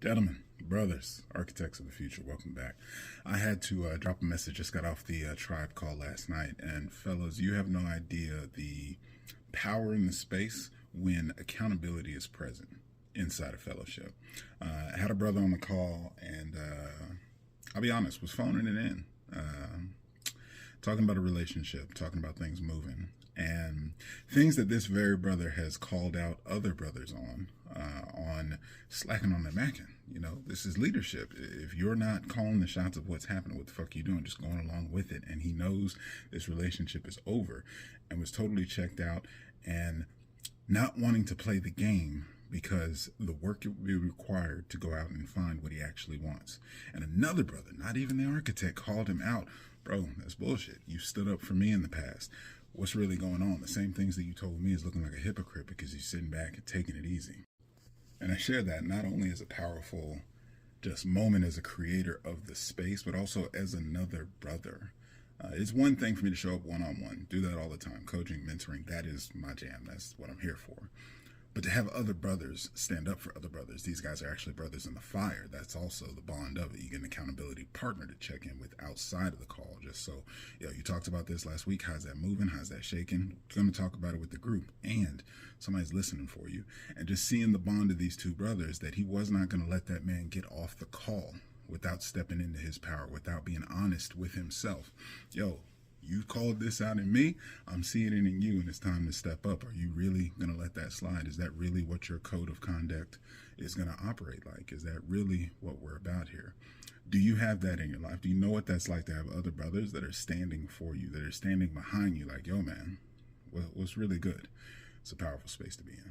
Gentlemen, brothers, architects of the future, welcome back. I had to drop a message, just got off the tribe call last night. And fellas, you have no idea the power in the space when accountability is present inside a fellowship. I had a brother on the call, and I'll be honest, was phoning it in. Talking about a relationship, talking about things moving, and things that this very brother has called out other brothers on slacking on their macking. You know, this is leadership. If you're not calling the shots of what's happening, what the fuck are you doing? Just going along with it. And he knows this relationship is over and was totally checked out and not wanting to play the game because the work it would be required to go out and find what he actually wants. And another brother, not even the architect, called him out. Bro, that's bullshit. You stood up for me in the past. What's really going on? The same things that you told me is looking like a hypocrite because you're sitting back and taking it easy. And I share that not only as a powerful just moment as a creator of the space, but also as another brother. It's one thing for me to show up one-on-one, do that all the time, coaching, mentoring, that is my jam. That's what I'm here for. But to have other brothers stand up for other brothers, these guys are actually brothers in the fire. That's also the bond of it. You get an accountability partner to check in with outside of the call. Just so, you talked about this last week. How's that moving? How's that shaking? Going to talk about it with the group, and somebody's listening for you. And just seeing the bond of these two brothers, that he was not going to let that man get off the call without stepping into his power, without being honest with himself. You called this out in me, I'm seeing it in you, and it's time to step up. Are you really going to let that slide? Is that really what your code of conduct is going to operate like? Is that really what we're about here? Do you have that in your life? Do you know what that's like to have other brothers that are standing for you, that are standing behind you like, yo, man, what's really good? It's a powerful space to be in.